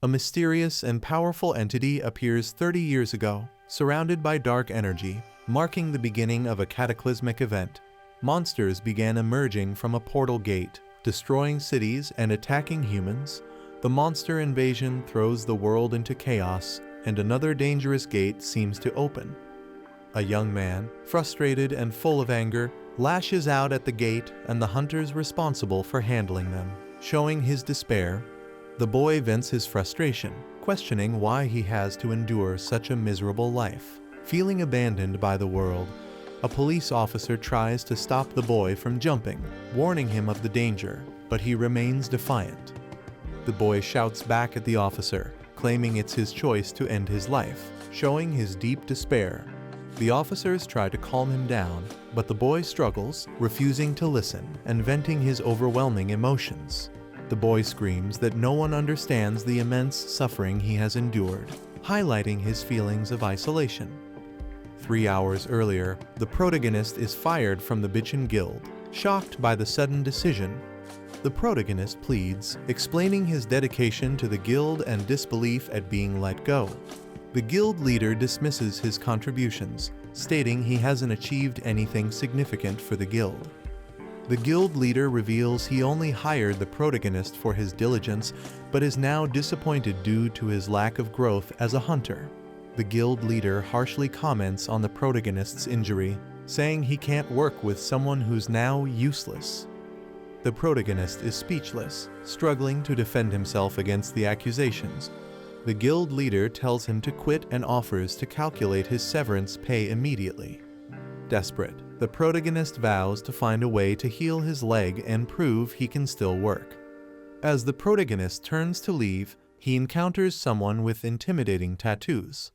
A mysterious and powerful entity appears 30 years ago, surrounded by dark energy, marking the beginning of a cataclysmic event. Monsters began emerging from a portal gate, destroying cities and attacking humans. The monster invasion throws the world into chaos, and another dangerous gate seems to open. A young man, frustrated and full of anger, lashes out at the gate and the hunters responsible for handling them. Showing his despair, the boy vents his frustration, questioning why he has to endure such a miserable life. Feeling abandoned by the world, a police officer tries to stop the boy from jumping, warning him of the danger, but he remains defiant. The boy shouts back at the officer, claiming it's his choice to end his life, showing his deep despair. The officers try to calm him down, but the boy struggles, refusing to listen and venting his overwhelming emotions. The boy screams that no one understands the immense suffering he has endured, highlighting his feelings of isolation. 3 hours earlier, the protagonist is fired from the Bitchin Guild, shocked by the sudden decision. The protagonist pleads, explaining his dedication to the guild and disbelief at being let go. The guild leader dismisses his contributions, stating he hasn't achieved anything significant for the guild. The guild leader reveals he only hired the protagonist for his diligence, but is now disappointed due to his lack of growth as a hunter. The guild leader harshly comments on the protagonist's injury, saying he can't work with someone who's now useless. The protagonist is speechless, struggling to defend himself against the accusations. The guild leader tells him to quit and offers to calculate his severance pay immediately. Desperate, the protagonist vows to find a way to heal his leg and prove he can still work. As the protagonist turns to leave, he encounters someone with intimidating tattoos.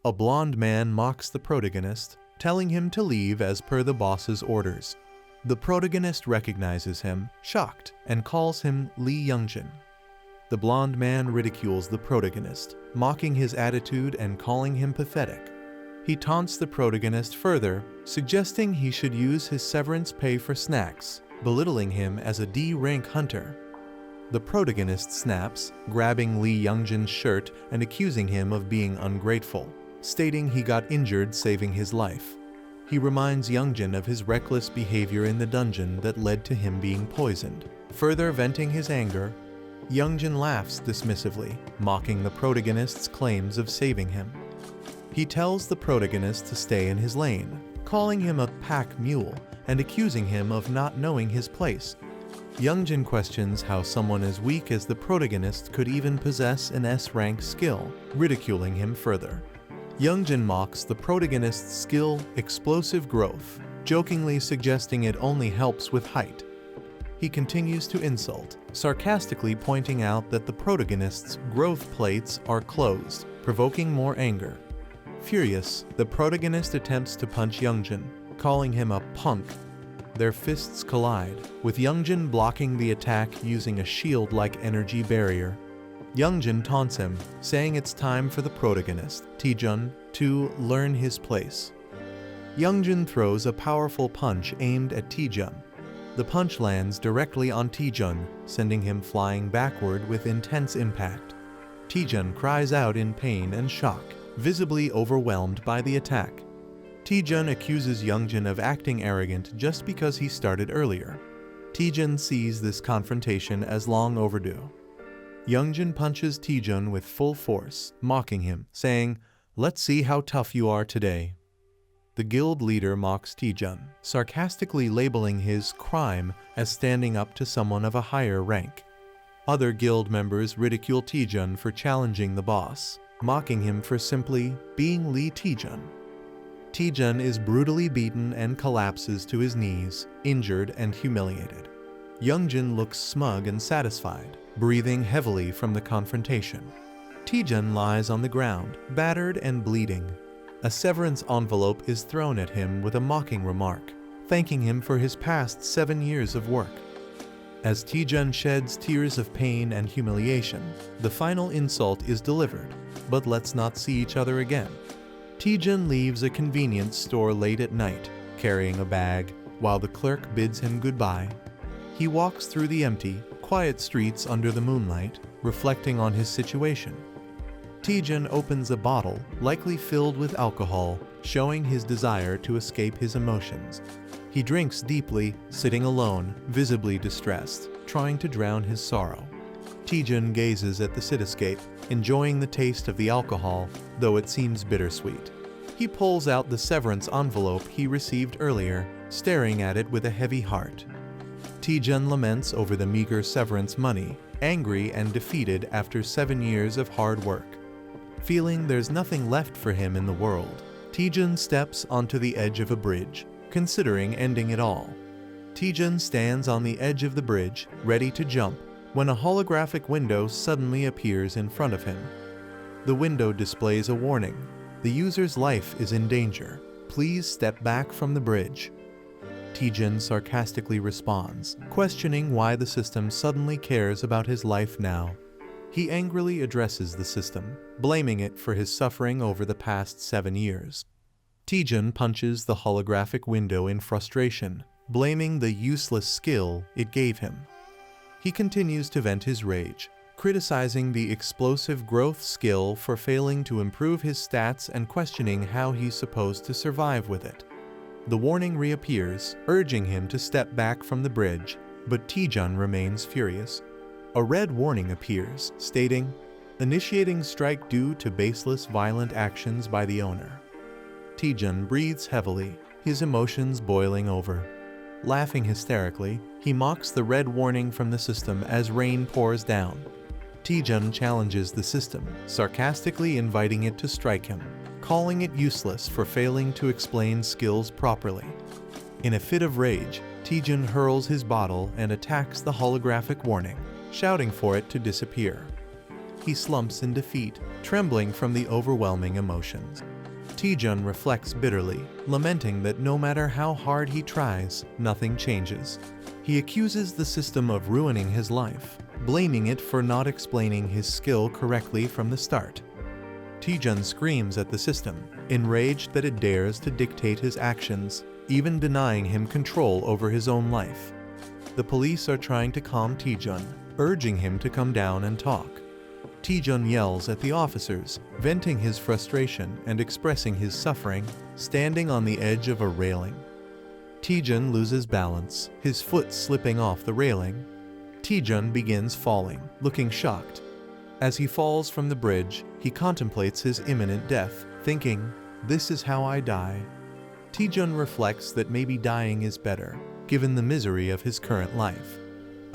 A blonde man mocks the protagonist, telling him to leave as per the boss's orders. The protagonist recognizes him, shocked, and calls him Lee Youngjin. The blonde man ridicules the protagonist, mocking his attitude and calling him pathetic. He taunts the protagonist further, suggesting he should use his severance pay for snacks, belittling him as a D-rank hunter. The protagonist snaps, grabbing Lee Youngjin's shirt and accusing him of being ungrateful, stating he got injured saving his life. He reminds Youngjin of his reckless behavior in the dungeon that led to him being poisoned. Further venting his anger, Youngjin laughs dismissively, mocking the protagonist's claims of saving him. He tells the protagonist to stay in his lane, calling him a pack mule and accusing him of not knowing his place. Youngjin questions how someone as weak as the protagonist could even possess an S-rank skill, ridiculing him further. Youngjin mocks the protagonist's skill, explosive growth, jokingly suggesting it only helps with height. He continues to insult, sarcastically pointing out that the protagonist's growth plates are closed, provoking more anger. Furious, the protagonist attempts to punch Youngjin, calling him a punk. Their fists collide, with Youngjin blocking the attack using a shield-like energy barrier. Youngjin taunts him, saying it's time for the protagonist, Taejun, to learn his place. Youngjin throws a powerful punch aimed at Taejun. The punch lands directly on Taejun, sending him flying backward with intense impact. Taejun cries out in pain and shock, visibly overwhelmed by the attack. Taejun accuses Youngjin of acting arrogant just because he started earlier. Taejun sees this confrontation as long overdue. Youngjin punches Taejun with full force, mocking him, saying, "Let's see how tough you are today." The guild leader mocks Taejun, sarcastically labeling his crime as standing up to someone of a higher rank. Other guild members ridicule Taejun for challenging the boss, mocking him for simply being Lee Taejun. Taejun is brutally beaten and collapses to his knees, injured and humiliated. Youngjin looks smug and satisfied, breathing heavily from the confrontation. Taejun lies on the ground, battered and bleeding. A severance envelope is thrown at him with a mocking remark, thanking him for his past 7 years of work. As Taejun sheds tears of pain and humiliation, the final insult is delivered, but let's not see each other again. Taejun leaves a convenience store late at night, carrying a bag, while the clerk bids him goodbye. He walks through the empty, quiet streets under the moonlight, reflecting on his situation. Taejun opens a bottle, likely filled with alcohol, showing his desire to escape his emotions. He drinks deeply, sitting alone, visibly distressed, trying to drown his sorrow. Taejun gazes at the cityscape, enjoying the taste of the alcohol, though it seems bittersweet. He pulls out the severance envelope he received earlier, staring at it with a heavy heart. Taejun laments over the meager severance money, angry and defeated after 7 years of hard work. Feeling there's nothing left for him in the world, Taejun steps onto the edge of a bridge, considering ending it all. Taejun stands on the edge of the bridge, ready to jump, when a holographic window suddenly appears in front of him. The window displays a warning. The user's life is in danger. Please step back from the bridge. Taejun sarcastically responds, questioning why the system suddenly cares about his life now. He angrily addresses the system, blaming it for his suffering over the past 7 years. Taejun punches the holographic window in frustration, blaming the useless skill it gave him. He continues to vent his rage, criticizing the explosive growth skill for failing to improve his stats and questioning how he's supposed to survive with it. The warning reappears, urging him to step back from the bridge, but Taejun remains furious. A red warning appears, stating, "Initiating strike due to baseless violent actions by the owner." Taejun breathes heavily, his emotions boiling over. Laughing hysterically, he mocks the red warning from the system as rain pours down. Taejun challenges the system, sarcastically inviting it to strike him, calling it useless for failing to explain skills properly. In a fit of rage, Taejun hurls his bottle and attacks the holographic warning, shouting for it to disappear. He slumps in defeat, trembling from the overwhelming emotions. Taejun reflects bitterly, lamenting that no matter how hard he tries, nothing changes. He accuses the system of ruining his life, blaming it for not explaining his skill correctly from the start. Taejun screams at the system, enraged that it dares to dictate his actions, even denying him control over his own life. The police are trying to calm Taejun, urging him to come down and talk. Taejun yells at the officers, venting his frustration and expressing his suffering, standing on the edge of a railing. Taejun loses balance, his foot slipping off the railing. Taejun begins falling, looking shocked. As he falls from the bridge, he contemplates his imminent death, thinking, "This is how I die." Taejun reflects that maybe dying is better, given the misery of his current life.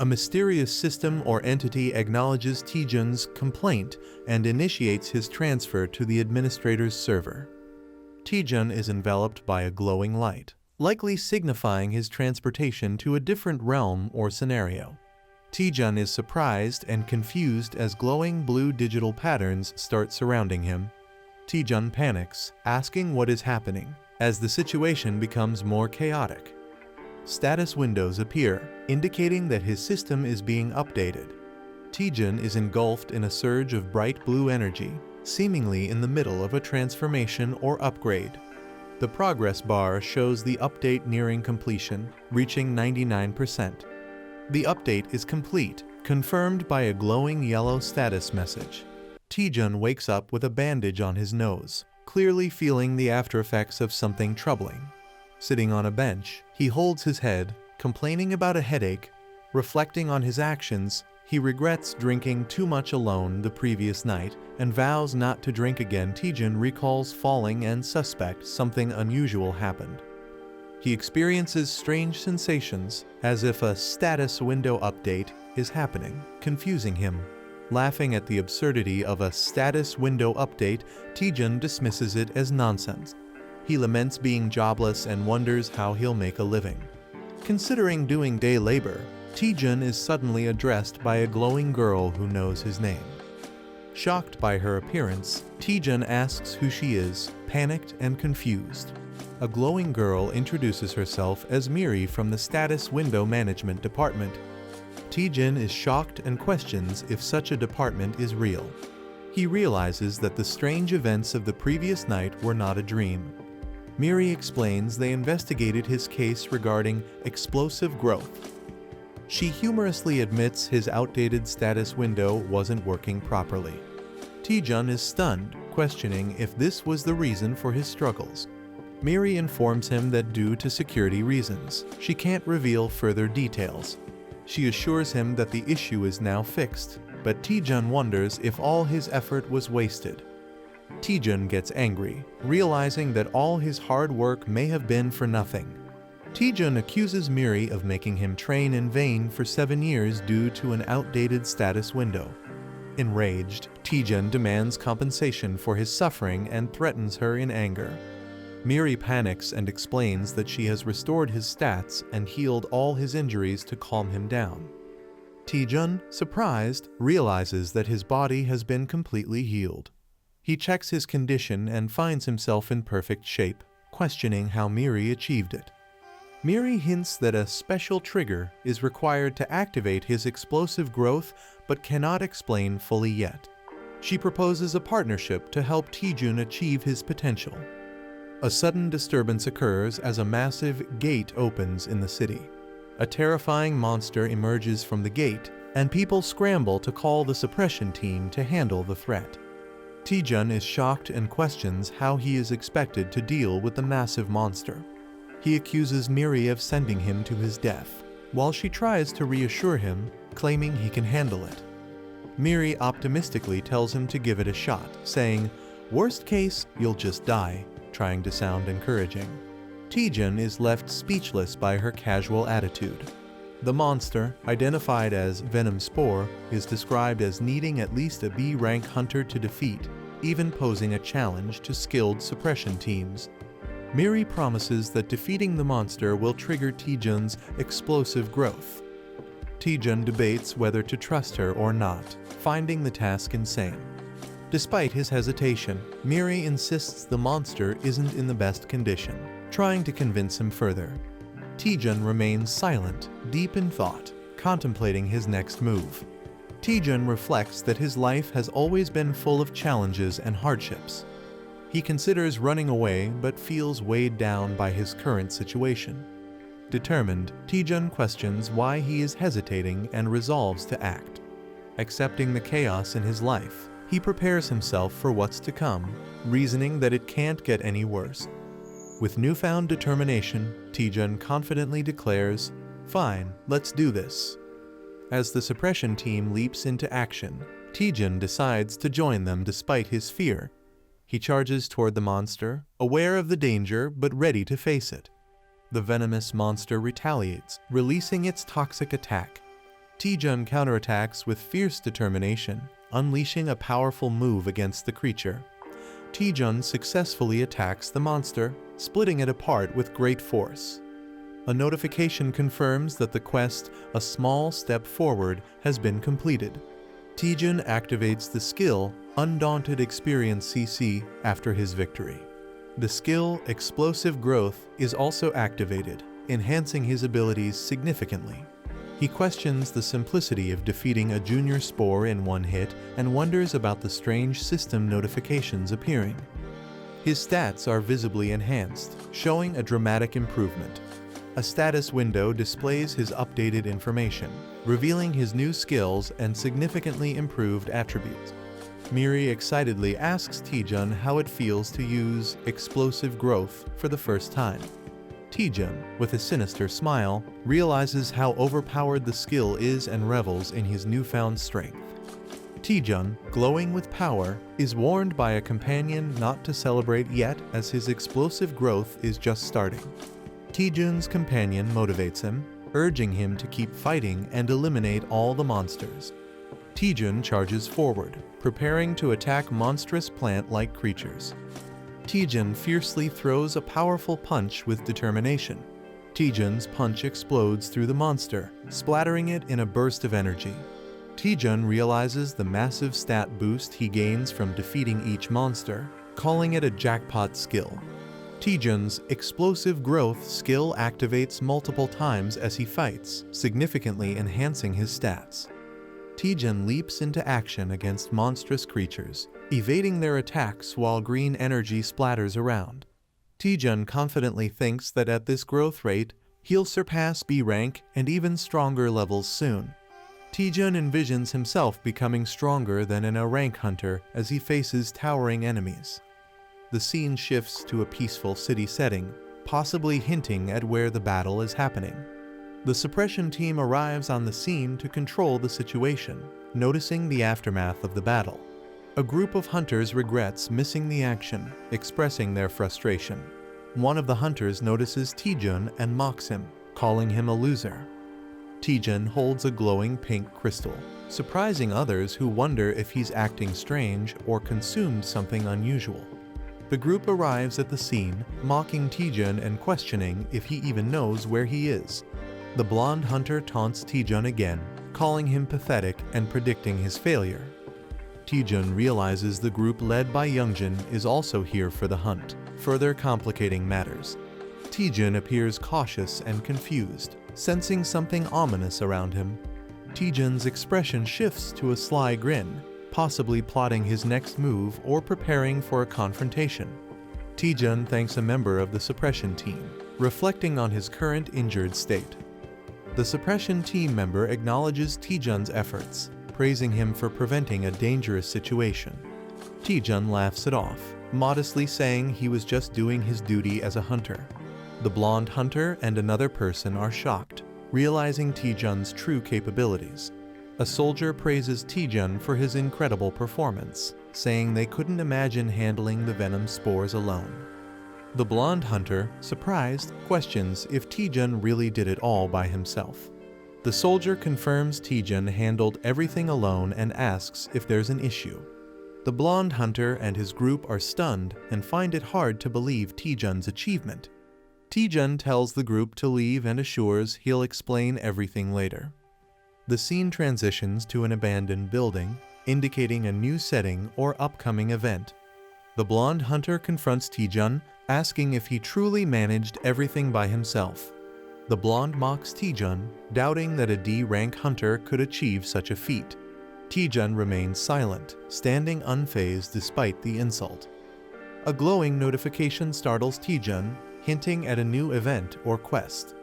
A mysterious system or entity acknowledges Taejun's complaint and initiates his transfer to the administrator's server. Taejun is enveloped by a glowing light, likely signifying his transportation to a different realm or scenario. Taejun is surprised and confused as glowing blue digital patterns start surrounding him. Taejun panics, asking what is happening, as the situation becomes more chaotic. Status windows appear, indicating that his system is being updated. Taejun is engulfed in a surge of bright blue energy, seemingly in the middle of a transformation or upgrade. The progress bar shows the update nearing completion, reaching 99%. The update is complete, confirmed by a glowing yellow status message. Taejun wakes up with a bandage on his nose, clearly feeling the aftereffects of something troubling. Sitting on a bench, he holds his head, complaining about a headache. Reflecting on his actions, he regrets drinking too much alone the previous night and vows not to drink again. Taejun recalls falling and suspects something unusual happened. He experiences strange sensations, as if a status window update is happening, confusing him. Laughing at the absurdity of a status window update, Taejun dismisses it as nonsense. He laments being jobless and wonders how he'll make a living. Considering doing day labor, Taejun is suddenly addressed by a glowing girl who knows his name. Shocked by her appearance, Taejun asks who she is, panicked and confused. A glowing girl introduces herself as Miri from the Status Window Management Department. Taejun is shocked and questions if such a department is real. He realizes that the strange events of the previous night were not a dream. Miri explains they investigated his case regarding explosive growth. She humorously admits his outdated status window wasn't working properly. Taejun is stunned, questioning if this was the reason for his struggles. Miri informs him that due to security reasons, she can't reveal further details. She assures him that the issue is now fixed, but Taejun wonders if all his effort was wasted. Taejun gets angry, realizing that all his hard work may have been for nothing. Taejun accuses Miri of making him train in vain for 7 years due to an outdated status window. Enraged, Taejun demands compensation for his suffering and threatens her in anger. Miri panics and explains that she has restored his stats and healed all his injuries to calm him down. Taejun, surprised, realizes that his body has been completely healed. He checks his condition and finds himself in perfect shape, questioning how Miri achieved it. Miri hints that a special trigger is required to activate his explosive growth but cannot explain fully yet. She proposes a partnership to help Taejun achieve his potential. A sudden disturbance occurs as a massive gate opens in the city. A terrifying monster emerges from the gate, and people scramble to call the suppression team to handle the threat. Taejun is shocked and questions how he is expected to deal with the massive monster. He accuses Miri of sending him to his death, while she tries to reassure him, claiming he can handle it. Miri optimistically tells him to give it a shot, saying, "Worst case, you'll just die," trying to sound encouraging. Taejun is left speechless by her casual attitude. The monster, identified as Venom Spore, is described as needing at least a B-rank hunter to defeat, even posing a challenge to skilled suppression teams. Miri promises that defeating the monster will trigger Taejun's explosive growth. Taejun debates whether to trust her or not, finding the task insane. Despite his hesitation, Miri insists the monster isn't in the best condition, trying to convince him further. Taejun remains silent, deep in thought, contemplating his next move. Taejun reflects that his life has always been full of challenges and hardships. He considers running away but feels weighed down by his current situation. Determined, Taejun questions why he is hesitating and resolves to act. Accepting the chaos in his life, he prepares himself for what's to come, reasoning that it can't get any worse. With newfound determination, Taejun confidently declares, "Fine, let's do this." As the suppression team leaps into action, Taejun decides to join them despite his fear. He charges toward the monster, aware of the danger but ready to face it. The venomous monster retaliates, releasing its toxic attack. Taejun counterattacks with fierce determination, unleashing a powerful move against the creature. Taejun successfully attacks the monster, splitting it apart with great force. A notification confirms that the quest, "A Small Step Forward," has been completed. Taejun activates the skill, Undaunted Experience CC, after his victory. The skill, Explosive Growth, is also activated, enhancing his abilities significantly. He questions the simplicity of defeating a junior spore in one hit and wonders about the strange system notifications appearing. His stats are visibly enhanced, showing a dramatic improvement. A status window displays his updated information, revealing his new skills and significantly improved attributes. Miri excitedly asks Taejun how it feels to use Explosive Growth for the first time. Taejun, with a sinister smile, realizes how overpowered the skill is and revels in his newfound strength. Taejun, glowing with power, is warned by a companion not to celebrate yet as his explosive growth is just starting. Taejun's companion motivates him, urging him to keep fighting and eliminate all the monsters. Taejun charges forward, preparing to attack monstrous plant-like creatures. Taejun fiercely throws a powerful punch with determination. Taejun's punch explodes through the monster, splattering it in a burst of energy. Taejun realizes the massive stat boost he gains from defeating each monster, calling it a jackpot skill. Taejun's Explosive Growth skill activates multiple times as he fights, significantly enhancing his stats. Taejun leaps into action against monstrous creatures, evading their attacks while green energy splatters around. Taejun confidently thinks that at this growth rate, He'll surpass B rank and even stronger levels soon. Taejun envisions himself becoming stronger than an A rank hunter as he faces towering enemies. The scene shifts to a peaceful city setting, possibly hinting at where the battle is happening. The suppression team arrives on the scene to control the situation, noticing the aftermath of the battle. A group of hunters regrets missing the action, expressing their frustration. One of the hunters notices Taejun and mocks him, calling him a loser. Taejun holds a glowing pink crystal, surprising others who wonder if he's acting strange or consumed something unusual. The group arrives at the scene, mocking Taejun and questioning if he even knows where he is. The blonde hunter taunts Taejun again, calling him pathetic and predicting his failure. Taejun realizes the group led by Youngjin is also here for the hunt, further complicating matters. Taejun appears cautious and confused, sensing something ominous around him. Taejun's expression shifts to a sly grin, possibly plotting his next move or preparing for a confrontation. Taejun thanks a member of the suppression team, reflecting on his current injured state. The suppression team member acknowledges Taejun's efforts, praising him for preventing a dangerous situation. Taejun laughs it off, modestly saying he was just doing his duty as a hunter. The blonde hunter and another person are shocked, realizing Taejun's true capabilities. A soldier praises Taejun for his incredible performance, saying they couldn't imagine handling the venom spores alone. The blonde hunter, surprised, questions if Taejun really did it all by himself. The soldier confirms Taejun handled everything alone and asks if there's an issue. The blonde hunter and his group are stunned and find it hard to believe Taejun's achievement. Taejun tells the group to leave and assures he'll explain everything later. The scene transitions to an abandoned building, indicating a new setting or upcoming event. The blonde hunter confronts Taejun, asking if he truly managed everything by himself. The blonde mocks Taejun, doubting that a D-rank hunter could achieve such a feat. Taejun remains silent, standing unfazed despite the insult. A glowing notification startles Taejun, hinting at a new event or quest.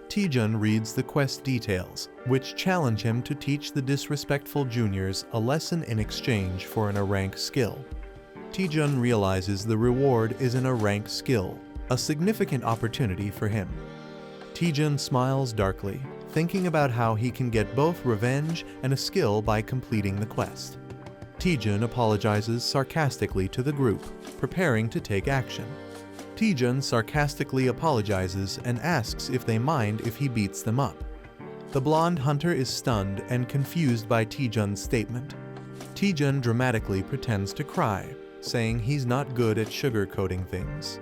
Taejun reads the quest details, which challenge him to teach the disrespectful juniors a lesson in exchange for an A-rank skill. Taejun realizes the reward is an A-rank skill, a significant opportunity for him. Taejun smiles darkly, thinking about how he can get both revenge and a skill by completing the quest. Taejun apologizes sarcastically to the group, preparing to take action. Taejun sarcastically apologizes and asks if they mind if he beats them up. The blonde hunter is stunned and confused by Taejun's statement. Taejun dramatically pretends to cry, saying he's not good at sugarcoating things.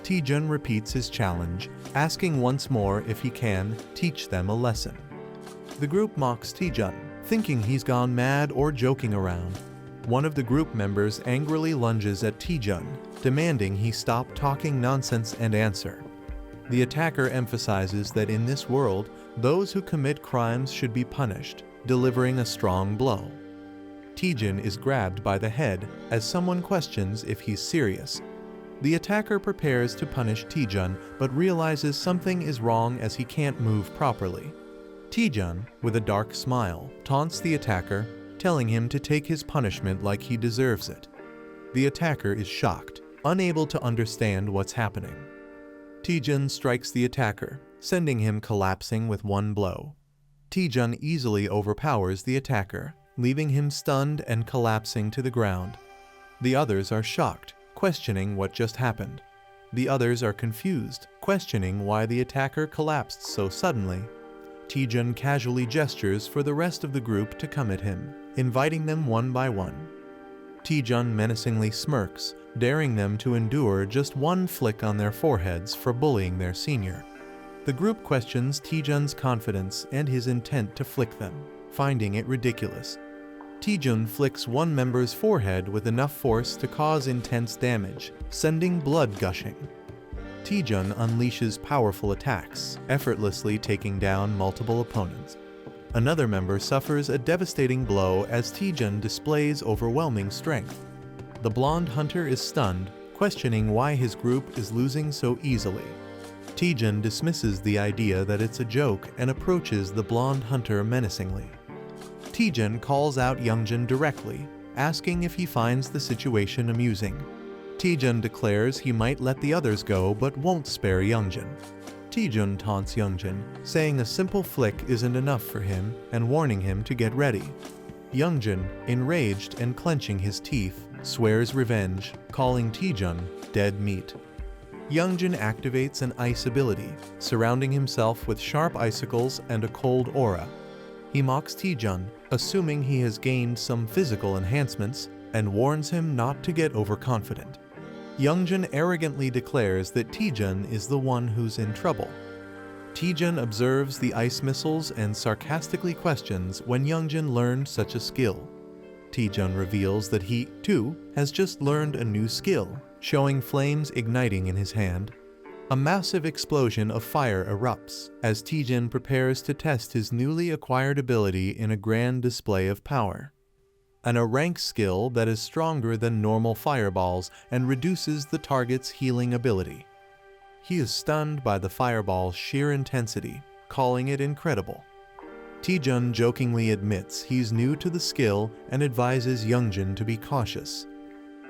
Taejun repeats his challenge, asking once more if he can teach them a lesson. The group mocks Taejun, thinking he's gone mad or joking around. One of the group members angrily lunges at Taejun, demanding he stop talking nonsense and answer. The attacker emphasizes that in this world, those who commit crimes should be punished, delivering a strong blow. Taejun is grabbed by the head as someone questions if he's serious. The attacker prepares to punish Taejun but realizes something is wrong as he can't move properly. Taejun, with a dark smile, taunts the attacker, telling him to take his punishment like he deserves it. The attacker is shocked, unable to understand what's happening. Taejun strikes the attacker, sending him collapsing with one blow. Taejun easily overpowers the attacker, leaving him stunned and collapsing to the ground. The others are shocked, questioning what just happened. The others are confused, questioning why the attacker collapsed so suddenly. Taejun casually gestures for the rest of the group to come at him, inviting them one by one. Taejun menacingly smirks, daring them to endure just one flick on their foreheads for bullying their senior. The group questions Taejun's confidence and his intent to flick them, finding it ridiculous. Taejun flicks one member's forehead with enough force to cause intense damage, sending blood gushing. Taejun unleashes powerful attacks, effortlessly taking down multiple opponents. Another member suffers a devastating blow as Taejun displays overwhelming strength. The blonde hunter is stunned, questioning why his group is losing so easily. Taejun dismisses the idea that it's a joke and approaches the blonde hunter menacingly. Taejun calls out Youngjin directly, asking if he finds the situation amusing. Taejun declares he might let the others go but won't spare Youngjin. Taejun taunts Youngjin, saying a simple flick isn't enough for him and warning him to get ready. Youngjin, enraged and clenching his teeth, swears revenge, calling Taejun dead meat. Youngjin activates an ice ability, surrounding himself with sharp icicles and a cold aura. He mocks Taejun, assuming he has gained some physical enhancements, and warns him not to get overconfident. Youngjin arrogantly declares that Taejun is the one who's in trouble. Taejun observes the ice missiles and sarcastically questions when Youngjin learned such a skill. Taejun reveals that he, too, has just learned a new skill, showing flames igniting in his hand. A massive explosion of fire erupts as Taejun prepares to test his newly acquired ability in a grand display of power. A rank skill that is stronger than normal fireballs and reduces the target's healing ability. He is stunned by the fireball's sheer intensity, calling it incredible. Taejun jokingly admits he's new to the skill and advises Youngjin to be cautious.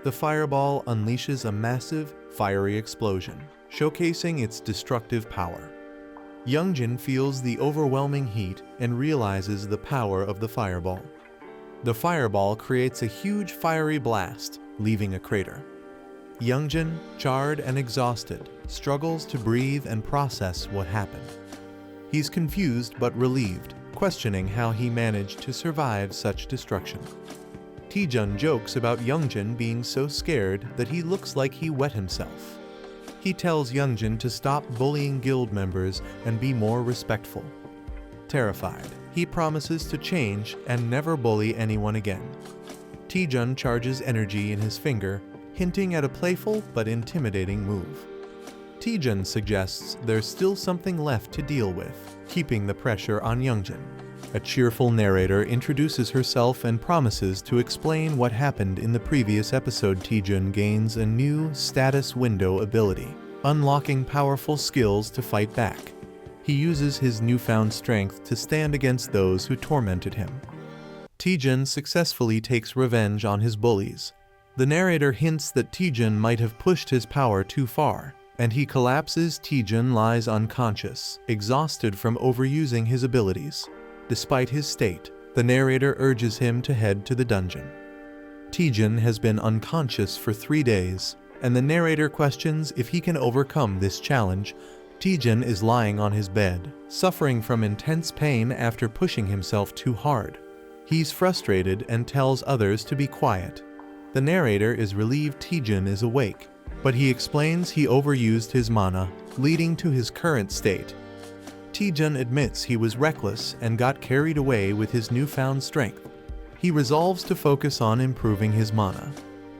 The fireball unleashes a massive, fiery explosion, showcasing its destructive power. Youngjin feels the overwhelming heat and realizes the power of the fireball. The fireball creates a huge fiery blast, leaving a crater. Youngjin, charred and exhausted, struggles to breathe and process what happened. He's confused but relieved, questioning how he managed to survive such destruction. Taejun jokes about Youngjin being so scared that he looks like he wet himself. He tells Youngjin to stop bullying guild members and be more respectful. Terrified, he promises to change and never bully anyone again. Taejun charges energy in his finger, hinting at a playful but intimidating move. Taejun suggests there's still something left to deal with, keeping the pressure on Youngjin. A cheerful narrator introduces herself and promises to explain what happened in the previous episode. Taejun gains a new status window ability, unlocking powerful skills to fight back. He uses his newfound strength to stand against those who tormented him. Taejun successfully takes revenge on his bullies. The narrator hints that Taejun might have pushed his power too far, and he collapses. Taejun lies unconscious, exhausted from overusing his abilities. Despite his state, the narrator urges him to head to the dungeon. Taejun has been unconscious for 3 days, and the narrator questions if he can overcome this challenge. Taejun is lying on his bed, suffering from intense pain after pushing himself too hard. He's frustrated and tells others to be quiet. The narrator is relieved Taejun is awake, but he explains he overused his mana, leading to his current state. Taejun admits he was reckless and got carried away with his newfound strength. He resolves to focus on improving his mana.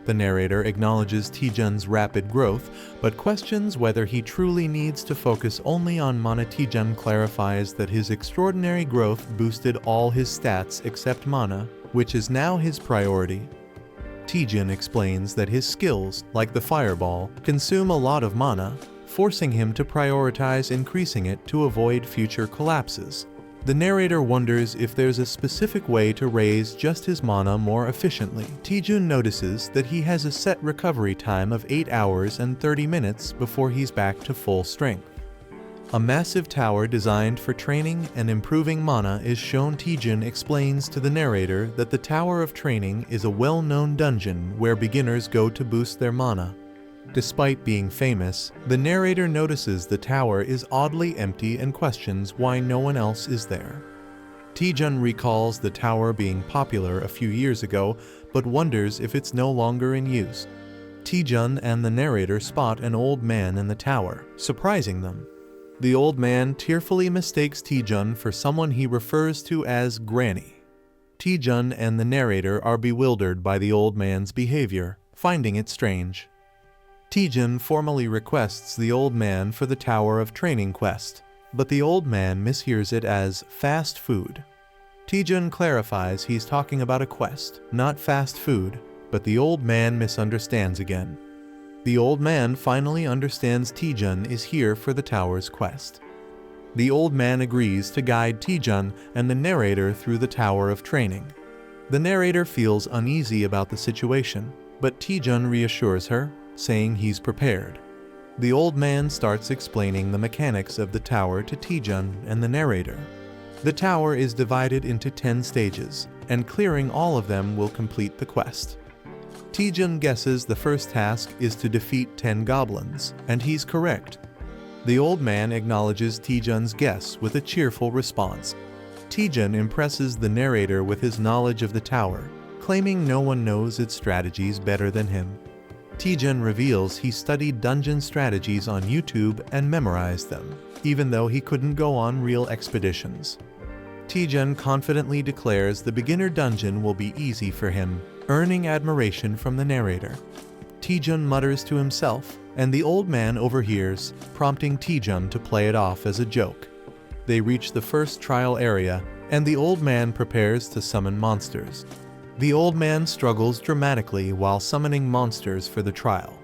The narrator acknowledges Taejun's rapid growth, but questions whether he truly needs to focus only on mana. Taejun clarifies that his extraordinary growth boosted all his stats except mana, which is now his priority. Taejun explains that his skills, like the fireball, consume a lot of mana, forcing him to prioritize increasing it to avoid future collapses. The narrator wonders if there's a specific way to raise just his mana more efficiently. Taejun notices that he has a set recovery time of 8 hours and 30 minutes before he's back to full strength. A massive tower designed for training and improving mana is shown. Taejun explains to the narrator that the Tower of Training is a well-known dungeon where beginners go to boost their mana. Despite being famous, the narrator notices the tower is oddly empty and questions why no one else is there. Taejun recalls the tower being popular a few years ago, but wonders if it's no longer in use. Taejun and the narrator spot an old man in the tower, surprising them. The old man tearfully mistakes Taejun for someone he refers to as Granny. Taejun and the narrator are bewildered by the old man's behavior, finding it strange. Taejun formally requests the old man for the Tower of Training quest, but the old man mishears it as fast food. Taejun clarifies he's talking about a quest, not fast food, but the old man misunderstands again. The old man finally understands Taejun is here for the tower's quest. The old man agrees to guide Taejun and the narrator through the Tower of Training. The narrator feels uneasy about the situation, but Taejun reassures her, saying he's prepared. The old man starts explaining the mechanics of the tower to Taejun and the narrator. The tower is divided into 10 stages, and clearing all of them will complete the quest. Taejun guesses the first task is to defeat 10 goblins, and he's correct. The old man acknowledges Taejun's guess with a cheerful response. Taejun impresses the narrator with his knowledge of the tower, claiming no one knows its strategies better than him. Taejun reveals he studied dungeon strategies on YouTube and memorized them, even though he couldn't go on real expeditions. Taejun confidently declares the beginner dungeon will be easy for him, earning admiration from the narrator. Taejun mutters to himself, and the old man overhears, prompting Taejun to play it off as a joke. They reach the first trial area, and the old man prepares to summon monsters. The old man struggles dramatically while summoning monsters for the trial.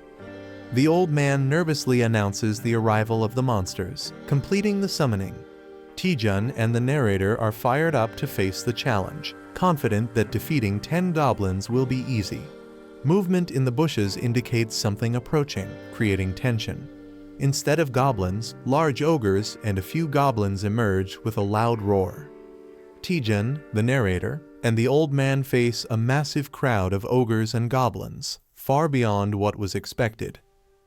The old man nervously announces the arrival of the monsters, completing the summoning. Taejun and the narrator are fired up to face the challenge, confident that defeating 10 goblins will be easy. Movement in the bushes indicates something approaching, creating tension. Instead of goblins, large ogres and a few goblins emerge with a loud roar. Taejun, the narrator, and the old man face a massive crowd of ogres and goblins, far beyond what was expected.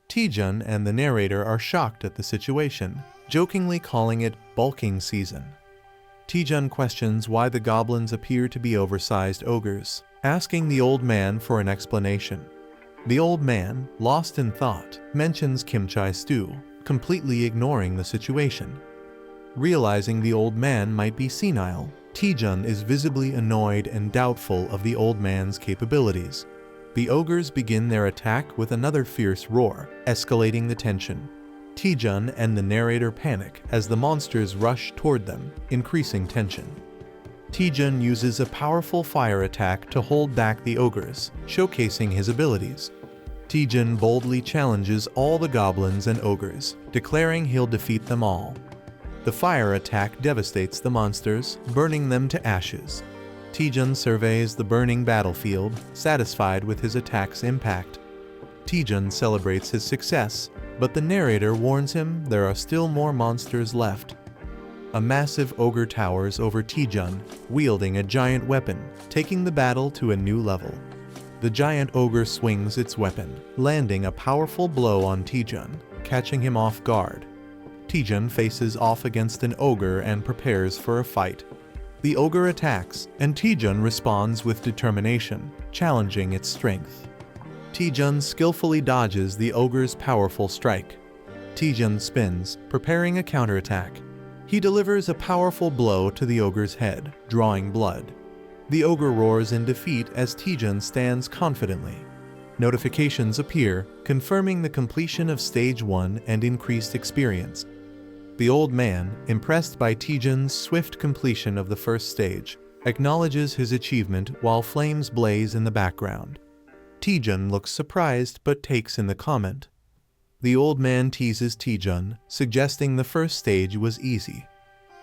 Taejun and the narrator are shocked at the situation, jokingly calling it bulking season. Taejun questions why the goblins appear to be oversized ogres, asking the old man for an explanation. The old man, lost in thought, mentions kimchi stew, completely ignoring the situation. Realizing the old man might be senile, Taejun is visibly annoyed and doubtful of the old man's capabilities. The ogres begin their attack with another fierce roar, escalating the tension. Taejun and the narrator panic as the monsters rush toward them, increasing tension. Taejun uses a powerful fire attack to hold back the ogres, showcasing his abilities. Taejun boldly challenges all the goblins and ogres, declaring he'll defeat them all. The fire attack devastates the monsters, burning them to ashes. Taejun surveys the burning battlefield, satisfied with his attack's impact. Taejun celebrates his success, but the narrator warns him there are still more monsters left. A massive ogre towers over Taejun, wielding a giant weapon, taking the battle to a new level. The giant ogre swings its weapon, landing a powerful blow on Taejun, catching him off guard. Taejun faces off against an ogre and prepares for a fight. The ogre attacks, and Taejun responds with determination, challenging its strength. Taejun skillfully dodges the ogre's powerful strike. Taejun spins, preparing a counterattack. He delivers a powerful blow to the ogre's head, drawing blood. The ogre roars in defeat as Taejun stands confidently. Notifications appear, confirming the completion of Stage 1 and increased experience. The old man, impressed by Taejun's swift completion of the first stage, acknowledges his achievement while flames blaze in the background. Taejun looks surprised but takes in the comment. The old man teases Taejun, suggesting the first stage was easy.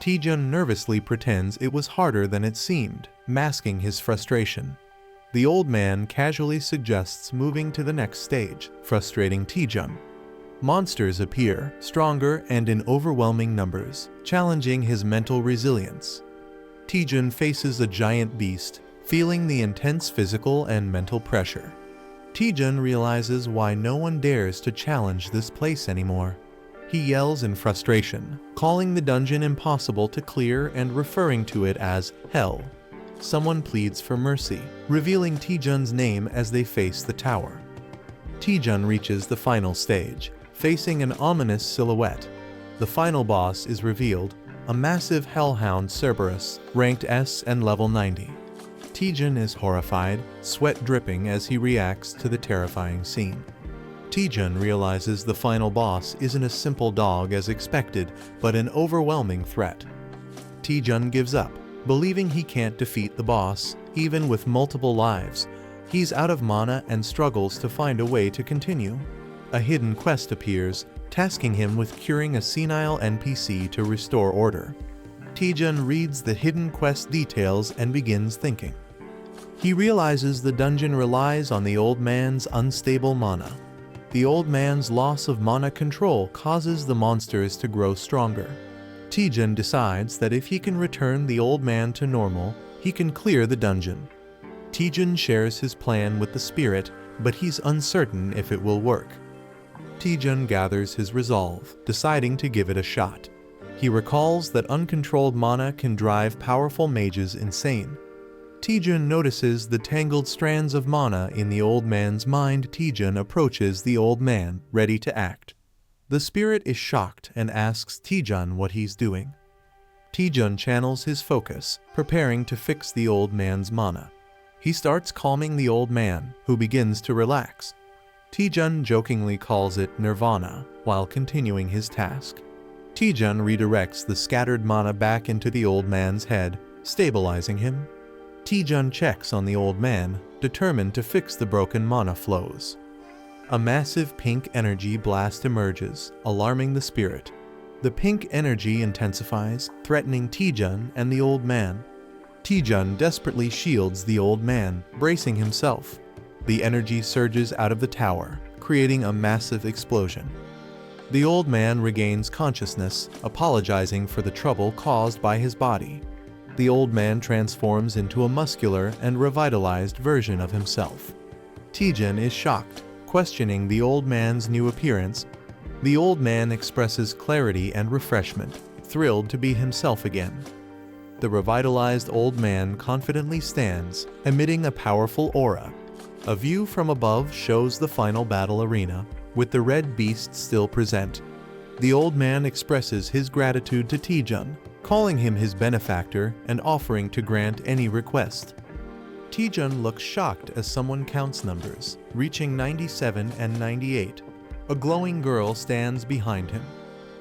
Taejun nervously pretends it was harder than it seemed, masking his frustration. The old man casually suggests moving to the next stage, frustrating Taejun. Monsters appear, stronger and in overwhelming numbers, challenging his mental resilience. Taejun faces a giant beast, feeling the intense physical and mental pressure. Taejun realizes why no one dares to challenge this place anymore. He yells in frustration, calling the dungeon impossible to clear and referring to it as hell. Someone pleads for mercy, revealing Taejun's name as they face the tower. Taejun reaches the final stage, facing an ominous silhouette. The final boss is revealed, a massive hellhound Cerberus, ranked S and level 90. Taejun is horrified, sweat dripping as he reacts to the terrifying scene. Taejun realizes the final boss isn't a simple dog as expected, but an overwhelming threat. Taejun gives up, believing he can't defeat the boss, even with multiple lives. He's out of mana and struggles to find a way to continue. A hidden quest appears, tasking him with curing a senile NPC to restore order. Taejun reads the hidden quest details and begins thinking. He realizes the dungeon relies on the old man's unstable mana. The old man's loss of mana control causes the monsters to grow stronger. Taejun decides that if he can return the old man to normal, he can clear the dungeon. Taejun shares his plan with the spirit, but he's uncertain if it will work. Taejun gathers his resolve, deciding to give it a shot. He recalls that uncontrolled mana can drive powerful mages insane. Taejun notices the tangled strands of mana in the old man's mind. Taejun approaches the old man, ready to act. The spirit is shocked and asks Taejun what he's doing. Taejun channels his focus, preparing to fix the old man's mana. He starts calming the old man, who begins to relax. Taejun jokingly calls it nirvana, while continuing his task. Taejun redirects the scattered mana back into the old man's head, stabilizing him. Taejun checks on the old man, determined to fix the broken mana flows. A massive pink energy blast emerges, alarming the spirit. The pink energy intensifies, threatening Taejun and the old man. Taejun desperately shields the old man, bracing himself. The energy surges out of the tower, creating a massive explosion. The old man regains consciousness, apologizing for the trouble caused by his body. The old man transforms into a muscular and revitalized version of himself. Taejun is shocked, questioning the old man's new appearance. The old man expresses clarity and refreshment, thrilled to be himself again. The revitalized old man confidently stands, emitting a powerful aura. A view from above shows the final battle arena, with the red beast still present. The old man expresses his gratitude to Taejun, calling him his benefactor and offering to grant any request. Taejun looks shocked as someone counts numbers, reaching 97 and 98. A glowing girl stands behind him.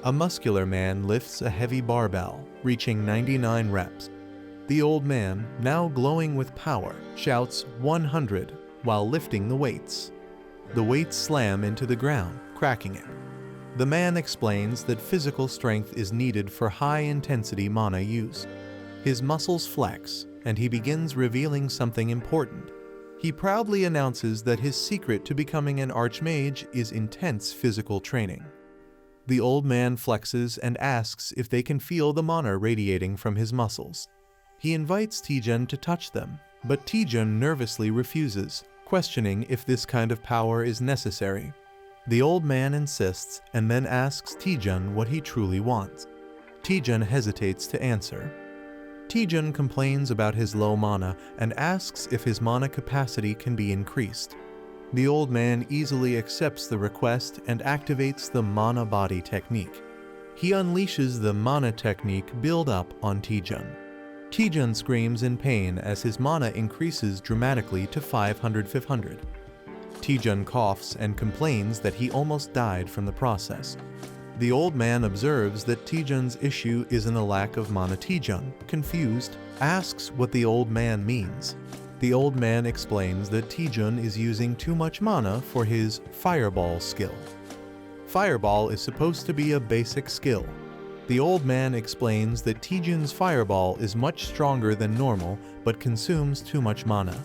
A muscular man lifts a heavy barbell, reaching 99 reps. The old man, now glowing with power, shouts 100 while lifting the weights. The weights slam into the ground, cracking it. The man explains that physical strength is needed for high-intensity mana use. His muscles flex, and he begins revealing something important. He proudly announces that his secret to becoming an archmage is intense physical training. The old man flexes and asks if they can feel the mana radiating from his muscles. He invites Taejun to touch them, but Taejun nervously refuses, questioning if this kind of power is necessary. The old man insists and then asks Taejun what he truly wants. Taejun hesitates to answer. Taejun complains about his low mana and asks if his mana capacity can be increased. The old man easily accepts the request and activates the mana body technique. He unleashes the mana technique build-up on Taejun. Taejun screams in pain as his mana increases dramatically to 500. Taejun coughs and complains that he almost died from the process. The old man observes that Taejun's issue isn't a lack of mana. Taejun, confused, asks what the old man means. The old man explains that Taejun is using too much mana for his Fireball skill. Fireball is supposed to be a basic skill. The old man explains that Taejun's Fireball is much stronger than normal but consumes too much mana.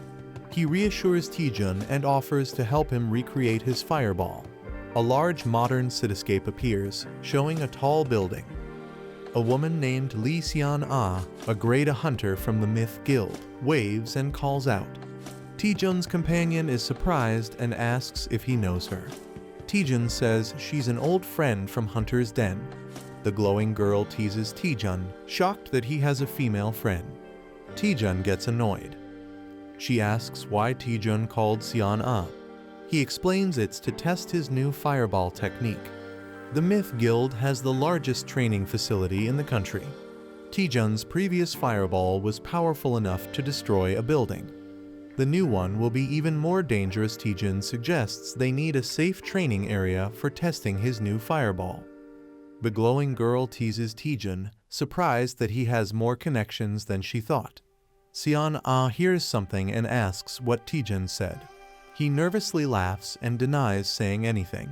He reassures Taejun and offers to help him recreate his Fireball. A large modern cityscape appears, showing a tall building. A woman named Lee Seon-ah, a grade hunter from the Myth Guild, waves and calls out. Taejun's companion is surprised and asks if he knows her. Taejun says she's an old friend from Hunter's Den. The glowing girl teases Taejun, shocked that he has a female friend. Taejun gets annoyed. She asks why Taejun called Seon-ah. He explains it's to test his new Fireball technique. The Myth Guild has the largest training facility in the country. Taejun's previous Fireball was powerful enough to destroy a building. The new one will be even more dangerous. Taejun suggests they need a safe training area for testing his new Fireball. The glowing girl teases Taejun, surprised that he has more connections than she thought. Seon-ah hears something and asks what Taejun said. He nervously laughs and denies saying anything.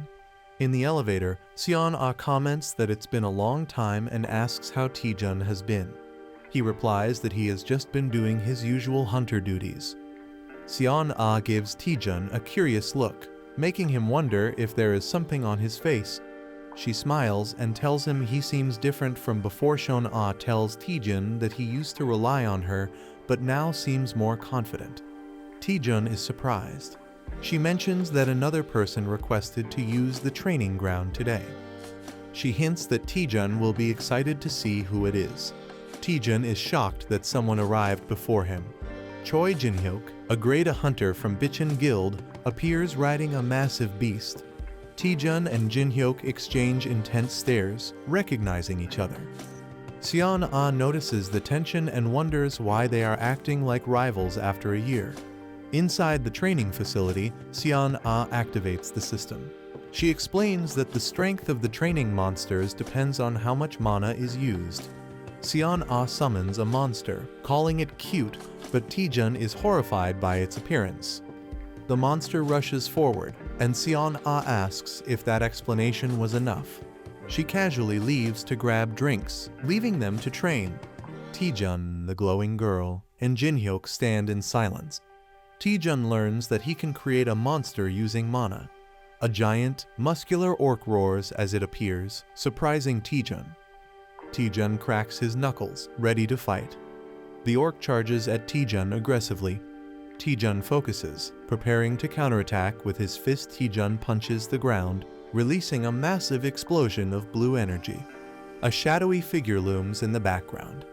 In the elevator, Seon-ah comments that it's been a long time and asks how Taejun has been. He replies that he has just been doing his usual hunter duties. Seon-ah gives Taejun a curious look, making him wonder if there is something on his face. She smiles and tells him he seems different from before. Seon-ah tells Taejun that he used to rely on her, but now seems more confident. Taejun is surprised. She mentions that another person requested to use the training ground today. She hints that Taejun will be excited to see who it is. Taejun is shocked that someone arrived before him. Choi Jin-hyuk, a grade A hunter from Bichon Guild, appears riding a massive beast. Taejun and Jin-hyuk exchange intense stares, recognizing each other. Seon-ah notices the tension and wonders why they are acting like rivals after a year. Inside the training facility, Seon-ah activates the system. She explains that the strength of the training monsters depends on how much mana is used. Seon-ah summons a monster, calling it cute, but Taejun is horrified by its appearance. The monster rushes forward, and Seon-ah asks if that explanation was enough. She casually leaves to grab drinks, leaving them to train. Taejun, the glowing girl, and Jin-hyuk stand in silence. Taejun learns that he can create a monster using mana. A giant, muscular orc roars as it appears, surprising Taejun. Taejun cracks his knuckles, ready to fight. The orc charges at Taejun aggressively. Taejun focuses, preparing to counterattack with his fist. Taejun punches the ground, releasing a massive explosion of blue energy. A shadowy figure looms in the background.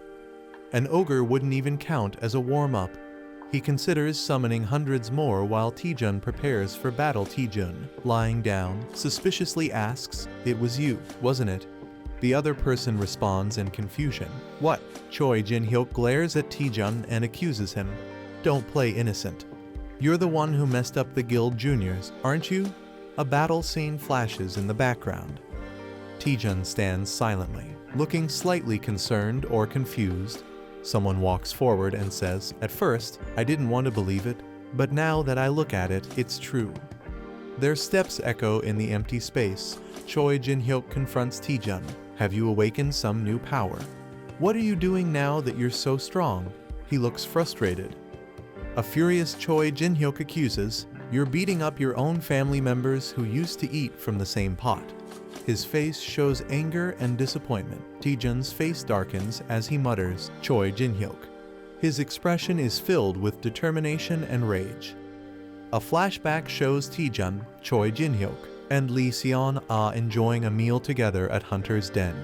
An ogre wouldn't even count as a warm-up. He considers summoning hundreds more while Taejun prepares for battle. Taejun, lying down, suspiciously asks, "It was you, wasn't it?" The other person responds in confusion. "What?" Choi Jin-hyuk glares at Taejun and accuses him. "Don't play innocent. You're the one who messed up the guild juniors, aren't you?" A battle scene flashes in the background. Taejun stands silently, looking slightly concerned or confused. Someone walks forward and says, "At first, I didn't want to believe it, but now that I look at it, it's true." Their steps echo in the empty space. Choi Jin-hyuk confronts Taejun. "Have you awakened some new power? What are you doing now that you're so strong?" He looks frustrated. A furious Choi Jin-hyuk accuses, "You're beating up your own family members who used to eat from the same pot." His face shows anger and disappointment. Taejun's face darkens as he mutters, "Choi Jin-hyuk." His expression is filled with determination and rage. A flashback shows Taejun, Choi Jin-hyuk, and Lee Seon-ah enjoying a meal together at Hunter's Den.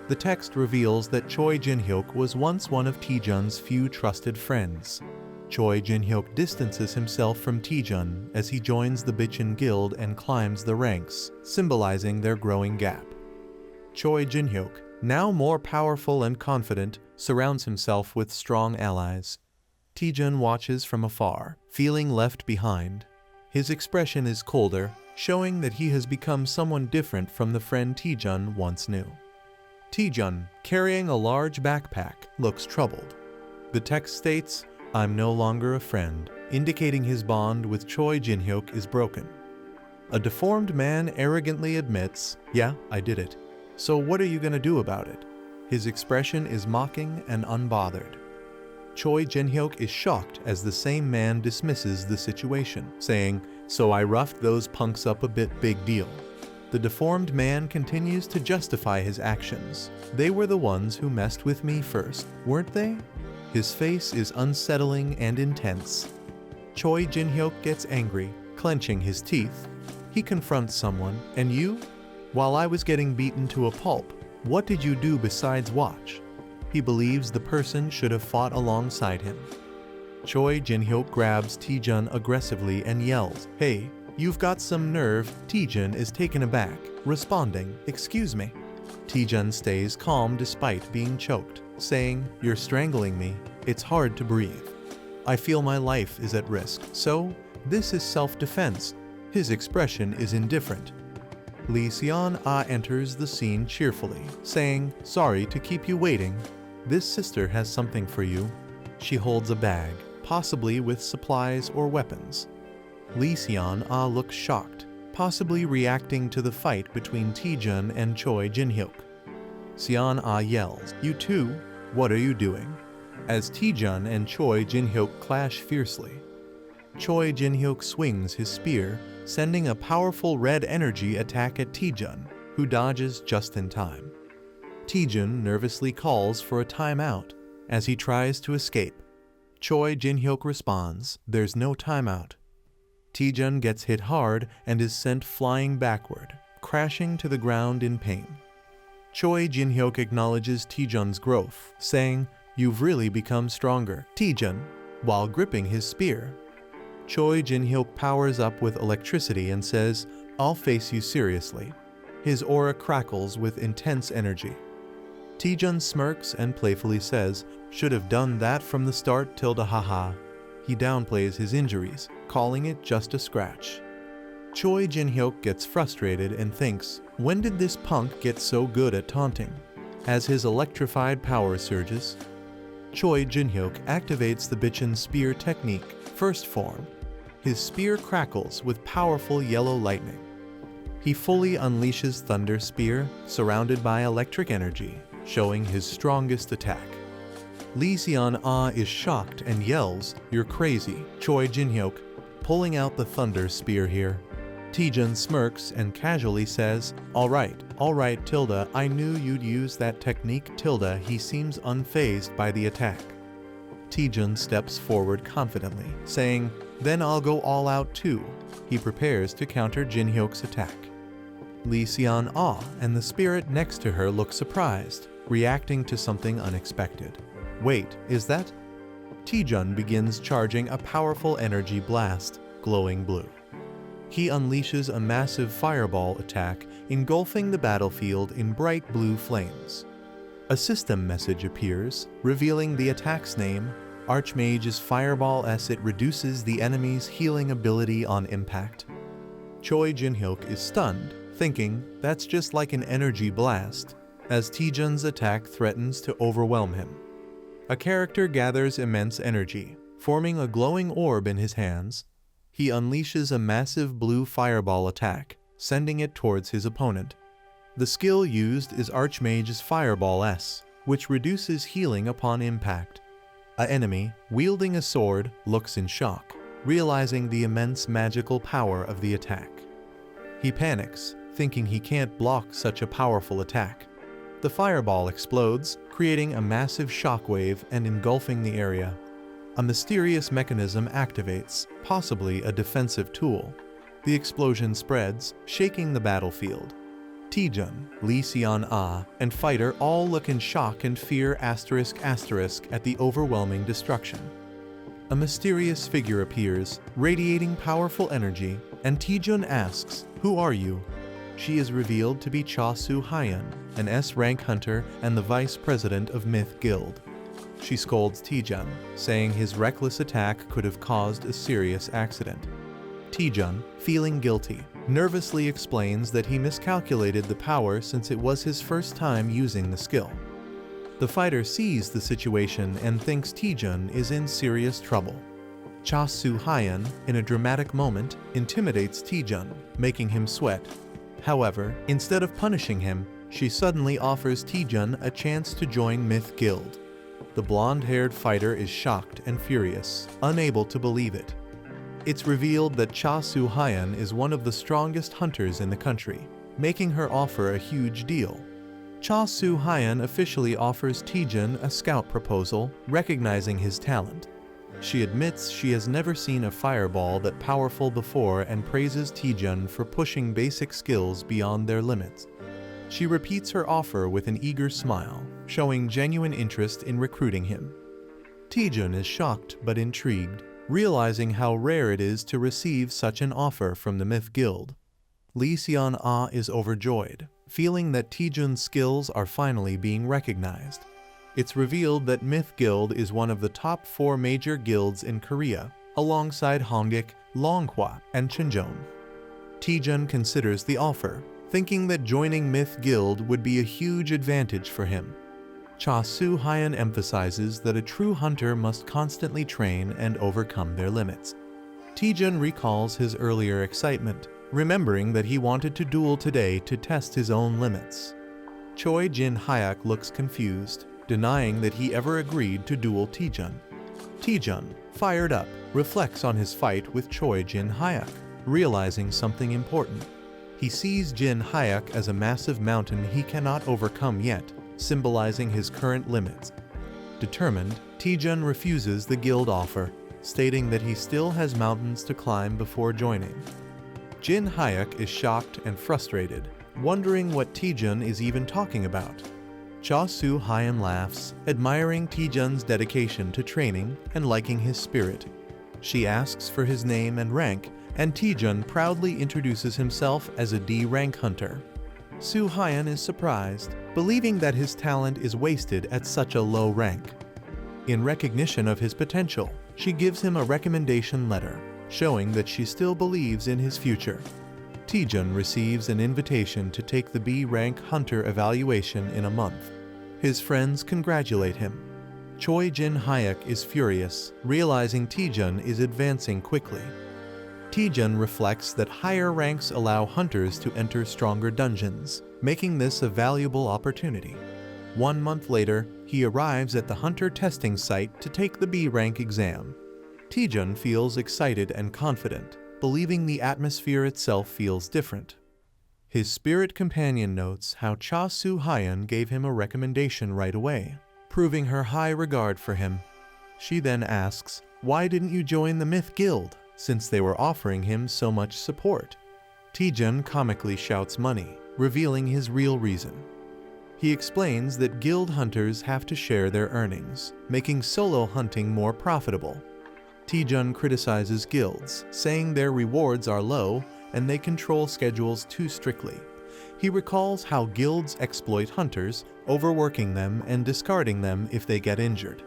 The text reveals that Choi Jin-hyuk was once one of Taejun's few trusted friends. Choi Jin-hyuk distances himself from Taejun as he joins the Bichon Guild and climbs the ranks, symbolizing their growing gap. Choi Jin-hyuk, now more powerful and confident, surrounds himself with strong allies. Taejun watches from afar, feeling left behind. His expression is colder, showing that he has become someone different from the friend Taejun once knew. Taejun, carrying a large backpack, looks troubled. The text states, "I'm no longer a friend," indicating his bond with Choi Jin-hyuk is broken. A deformed man arrogantly admits, "Yeah, I did it. So what are you gonna do about it?" His expression is mocking and unbothered. Choi Jin-hyuk is shocked as the same man dismisses the situation, saying, "So I roughed those punks up a bit, big deal." The deformed man continues to justify his actions. "They were the ones who messed with me first, weren't they?" His face is unsettling and intense. Choi Jin-hyuk gets angry, clenching his teeth. He confronts someone, "And you? While I was getting beaten to a pulp, what did you do besides watch?" He believes the person should have fought alongside him. Choi Jin-hyuk grabs Taejun aggressively and yells, "Hey, you've got some nerve." Taejun is taken aback, responding, "Excuse me." Taejun stays calm despite being choked, saying, "You're strangling me. It's hard to breathe. I feel my life is at risk, so this is self-defense." His expression is indifferent. Lee Seon-ah enters the scene cheerfully, saying, "Sorry to keep you waiting. This sister has something for you." She holds a bag, possibly with supplies or weapons. Lee Seon-ah looks shocked. possibly reacting to the fight between Taejun and Choi Jin-hyuk. Seon-ah yells, "You too? What are you doing?" as Taejun and Choi Jin-hyuk clash fiercely. Choi Jin-hyuk swings his spear, sending a powerful red energy attack at Taejun, who dodges just in time. Taejun nervously calls for a timeout as he tries to escape. Choi Jin-hyuk responds, "There's no timeout." Taejun gets hit hard and is sent flying backward, crashing to the ground in pain. Choi Jin-hyuk acknowledges Taejun's growth, saying, "You've really become stronger, Taejun," while gripping his spear. Choi Jin-hyuk powers up with electricity and says, "I'll face you seriously." His aura crackles with intense energy. Taejun smirks and playfully says, "Should have done that from the start, tilde haha." He downplays his injuries, calling it just a scratch. Choi Jin-hyuk gets frustrated and thinks, when did this punk get so good at taunting? As his electrified power surges, Choi Jin-hyuk activates the Bichin spear technique, first form. His spear crackles with powerful yellow lightning. He fully unleashes Thunder Spear, surrounded by electric energy, showing his strongest attack. Lee Seon-ah is shocked and yells, "You're crazy, Choi Jin-hyuk," pulling out the Thunder Spear here. Taejun smirks and casually says, all right, tilde, I knew you'd use that technique, tilde." He seems unfazed by the attack. Taejun steps forward confidently, saying, "Then I'll go all out too." He prepares to counter Jin-hyuk's attack. Lee Seon-ah and the spirit next to her look surprised, reacting to something unexpected. Wait, is that? Taejun begins charging a powerful energy blast, glowing blue. He unleashes a massive fireball attack, engulfing the battlefield in bright blue flames. A system message appears, revealing the attack's name, Archmage's Fireball S. It reduces the enemy's healing ability on impact. Choi Jin-hyuk is stunned, thinking, that's just like an energy blast, as Taejun's attack threatens to overwhelm him. A character gathers immense energy, forming a glowing orb in his hands. He unleashes a massive blue fireball attack, sending it towards his opponent. The skill used is Archmage's Fireball S, which reduces healing upon impact. An enemy, wielding a sword, looks in shock, realizing the immense magical power of the attack. He panics, thinking he can't block such a powerful attack. The fireball explodes, creating a massive shockwave and engulfing the area. A mysterious mechanism activates, possibly a defensive tool. The explosion spreads, shaking the battlefield. Taejun, Lee Seon-ah, and Fighter all look in shock and fear *** at the overwhelming destruction. A mysterious figure appears, radiating powerful energy, and Taejun asks, "Who are you?" She is revealed to be Cha Soo-hyun, an S-rank hunter and the vice president of Myth Guild. She scolds Taejun, saying his reckless attack could have caused a serious accident. Taejun, feeling guilty, nervously explains that he miscalculated the power since it was his first time using the skill. The fighter sees the situation and thinks Taejun is in serious trouble. Cha Soo-hyun, in a dramatic moment, intimidates Taejun, making him sweat. However, instead of punishing him, she suddenly offers Taejun a chance to join Myth Guild. The blonde-haired fighter is shocked and furious, unable to believe it. It's revealed that Cha Soo-hyun is one of the strongest hunters in the country, making her offer a huge deal. Cha Soo-hyun officially offers Taejun a scout proposal, recognizing his talent. She admits she has never seen a fireball that powerful before and praises Taejun for pushing basic skills beyond their limits. She repeats her offer with an eager smile, showing genuine interest in recruiting him. Taejun is shocked but intrigued, realizing how rare it is to receive such an offer from the Myth Guild. Lee Seon-ah is overjoyed, feeling that Taejun's skills are finally being recognized. It's revealed that Myth Guild is one of the top 4 major guilds in Korea, alongside Hongik, Longhwa, and Chinjeon. Taejun considers the offer, thinking that joining Myth Guild would be a huge advantage for him. Cha Soo-hyun emphasizes that a true hunter must constantly train and overcome their limits. Taejun recalls his earlier excitement, remembering that he wanted to duel today to test his own limits. Choi Jin-hyuk looks confused, denying that he ever agreed to duel Taejun. Taejun, fired up, reflects on his fight with Choi Jin-hyuk, realizing something important. He sees Jin-hyuk as a massive mountain he cannot overcome yet, symbolizing his current limits. Determined, Taejun refuses the guild offer, stating that he still has mountains to climb before joining. Jin-hyuk is shocked and frustrated, wondering what Taejun is even talking about. Cha Soo-hyun laughs, admiring Taejun's dedication to training and liking his spirit. She asks for his name and rank, and Taejun proudly introduces himself as a D-rank hunter. Soo-hyun is surprised, believing that his talent is wasted at such a low rank. In recognition of his potential, she gives him a recommendation letter, showing that she still believes in his future. Taejun receives an invitation to take the B-rank hunter evaluation in a month. His friends congratulate him. Choi Jin-hyuk is furious, realizing Taejun is advancing quickly. Taejun reflects that higher ranks allow hunters to enter stronger dungeons, making this a valuable opportunity. 1 month later, he arrives at the hunter testing site to take the B-rank exam. Taejun feels excited and confident, believing the atmosphere itself feels different. His spirit companion notes how Cha Soo-hyun gave him a recommendation right away, proving her high regard for him. She then asks, "Why didn't you join the Myth Guild, since they were offering him so much support?" Taejun comically shouts money, revealing his real reason. He explains that guild hunters have to share their earnings, making solo hunting more profitable. Taejun criticizes guilds, saying their rewards are low and they control schedules too strictly. He recalls how guilds exploit hunters, overworking them and discarding them if they get injured.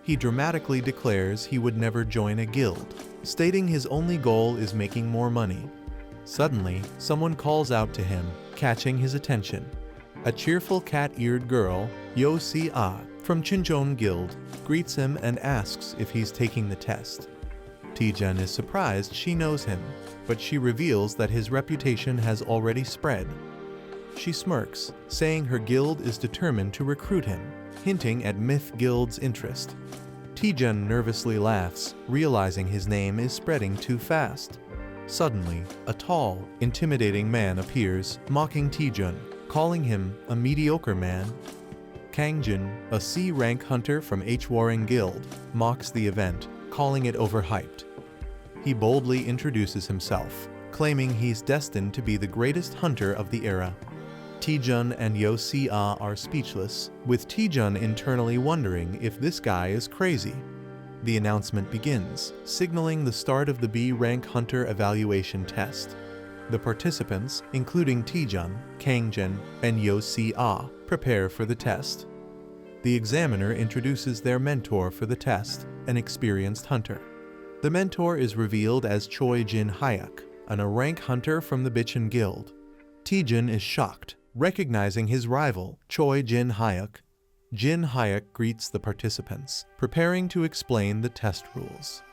He dramatically declares he would never join a guild, stating his only goal is making more money. Suddenly, someone calls out to him, catching his attention. A cheerful cat-eared girl, Yo Si-ah, from Chincheon Guild, greets him and asks if he's taking the test. Taejun is surprised she knows him, but she reveals that his reputation has already spread. She smirks, saying her guild is determined to recruit him, hinting at Myth Guild's interest. Taejun nervously laughs, realizing his name is spreading too fast. Suddenly, a tall, intimidating man appears, mocking Taejun, calling him a mediocre man. Kangjin, a C-rank hunter from H-Warring Guild, mocks the event, calling it overhyped. He boldly introduces himself, claiming he's destined to be the greatest hunter of the era. Taejun and Yo Si-ah are speechless, with Taejun internally wondering if this guy is crazy. The announcement begins, signaling the start of the B-rank hunter evaluation test. The participants, including Taejun, Kangjin, and Yo Si-ah, prepare for the test. The examiner introduces their mentor for the test, an experienced hunter. The mentor is revealed as Choi Jin-hyuk, an A-rank hunter from the Bichon Guild. Taejun is shocked, recognizing his rival, Choi Jin-hyuk. Jin-hyuk greets the participants, preparing to explain the test rules.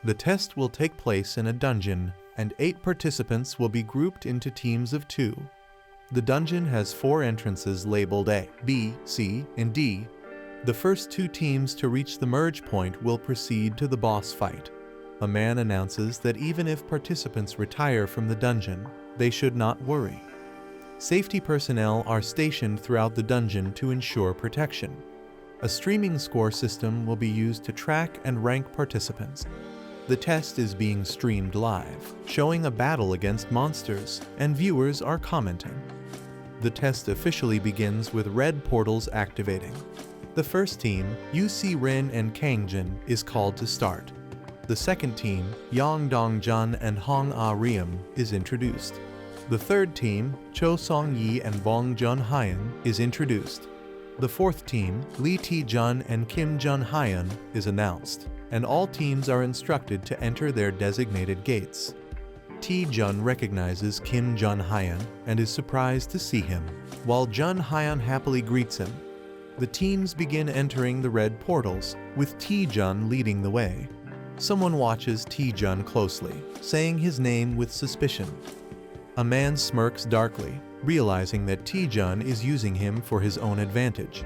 The test will take place in a dungeon, and 8 participants will be grouped into teams of 2. The dungeon has 4 entrances labeled A, B, C, and D. The first 2 teams to reach the merge point will proceed to the boss fight. A man announces that even if participants retire from the dungeon, they should not worry. Safety personnel are stationed throughout the dungeon to ensure protection. A streaming score system will be used to track and rank participants. The test is being streamed live, showing a battle against monsters, and viewers are commenting. The test officially begins with red portals activating. The first team, Yu Si-rin and Kangjin, is called to start. The second team, Yang Dong-jun and Hong Ah-ryeom, is introduced. The third team, Cho Song-yi and Bong Jun-hyun, is introduced. The fourth team, Lee Tae-jun and Kim Jun-hyun, is announced, and all teams are instructed to enter their designated gates. Tae-jun recognizes Kim Jun-hyun and is surprised to see him, while Jun-hyun happily greets him. The teams begin entering the red portals, with Tae-jun leading the way. Someone watches Tae-jun closely, saying his name with suspicion. A man smirks darkly, realizing that Taejun is using him for his own advantage.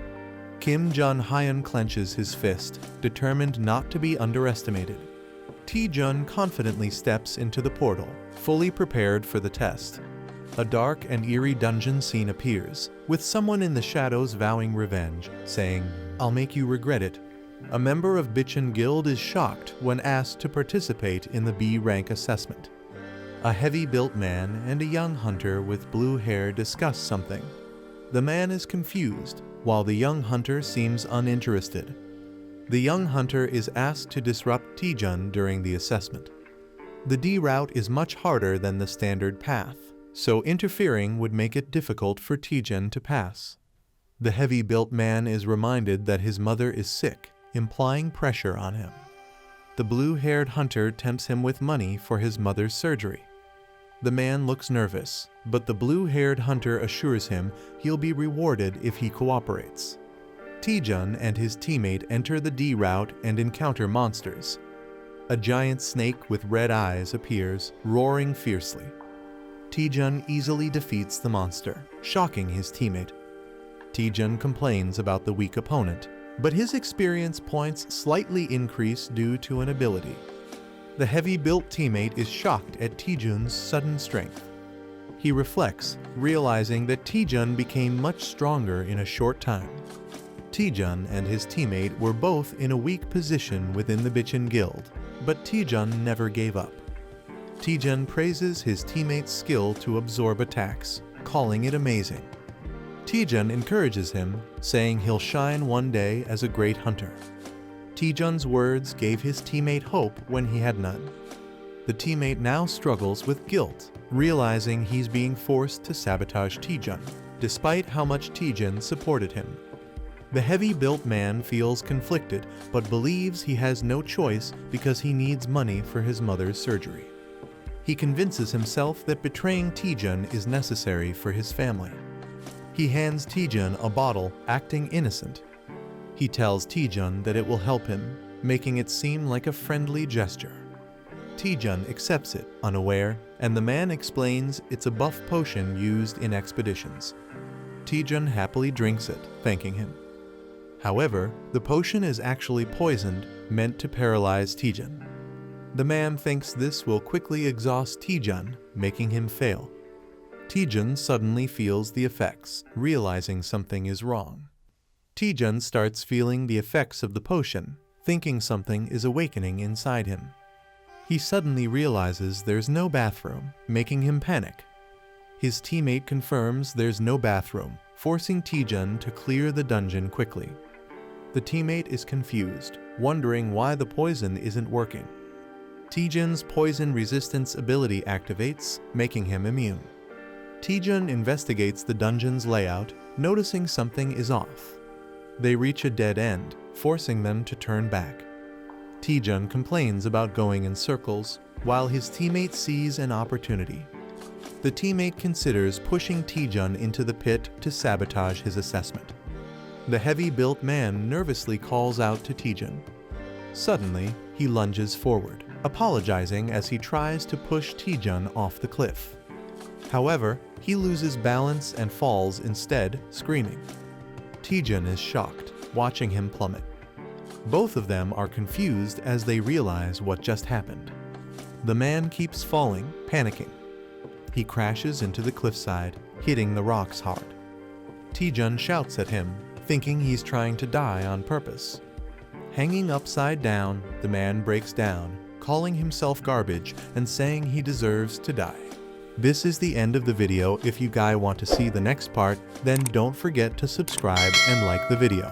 Kim Jun-hyun clenches his fist, determined not to be underestimated. Taejun confidently steps into the portal, fully prepared for the test. A dark and eerie dungeon scene appears, with someone in the shadows vowing revenge, saying, "I'll make you regret it." A member of Bitchin Guild is shocked when asked to participate in the B rank assessment. A heavy-built man and a young hunter with blue hair discuss something. The man is confused, while the young hunter seems uninterested. The young hunter is asked to disrupt Taejun during the assessment. The D route is much harder than the standard path, so interfering would make it difficult for Taejun to pass. The heavy-built man is reminded that his mother is sick, implying pressure on him. The blue-haired hunter tempts him with money for his mother's surgery. The man looks nervous, but the blue-haired hunter assures him he'll be rewarded if he cooperates. Taejun and his teammate enter the D route and encounter monsters. A giant snake with red eyes appears, roaring fiercely. Taejun easily defeats the monster, shocking his teammate. Taejun complains about the weak opponent, but his experience points slightly increase due to an ability. The heavy-built teammate is shocked at Taejun's sudden strength. He reflects, realizing that Taejun became much stronger in a short time. Taejun and his teammate were both in a weak position within the Bitchin Guild, but Taejun never gave up. Taejun praises his teammate's skill to absorb attacks, calling it amazing. Taejun encourages him, saying he'll shine one day as a great hunter. Taejun's words gave his teammate hope when he had none. The teammate now struggles with guilt, realizing he's being forced to sabotage Taejun, despite how much Taejun supported him. The heavy-built man feels conflicted, but believes he has no choice because he needs money for his mother's surgery. He convinces himself that betraying Taejun is necessary for his family. He hands Taejun a bottle, acting innocent. He tells Taejun that it will help him, making it seem like a friendly gesture. Taejun accepts it, unaware, and the man explains it's a buff potion used in expeditions. Taejun happily drinks it, thanking him. However, the potion is actually poisoned, meant to paralyze Taejun. The man thinks this will quickly exhaust Taejun, making him fail. Taejun suddenly feels the effects, realizing something is wrong. Taejun starts feeling the effects of the potion, thinking something is awakening inside him. He suddenly realizes there's no bathroom, making him panic. His teammate confirms there's no bathroom, forcing Taejun to clear the dungeon quickly. The teammate is confused, wondering why the poison isn't working. Taejun's poison resistance ability activates, making him immune. Taejun investigates the dungeon's layout, noticing something is off. They reach a dead end, forcing them to turn back. Taejun complains about going in circles, while his teammate sees an opportunity. The teammate considers pushing Taejun into the pit to sabotage his assessment. The heavy-built man nervously calls out to Taejun. Suddenly, he lunges forward, apologizing as he tries to push Taejun off the cliff. However, he loses balance and falls instead, screaming. Taejun is shocked, watching him plummet. Both of them are confused as they realize what just happened. The man keeps falling, panicking. He crashes into the cliffside, hitting the rocks hard. Taejun shouts at him, thinking he's trying to die on purpose. Hanging upside down, the man breaks down, calling himself garbage and saying he deserves to die. This is the end of the video. If you guys want to see the next part, then don't forget to subscribe and like the video.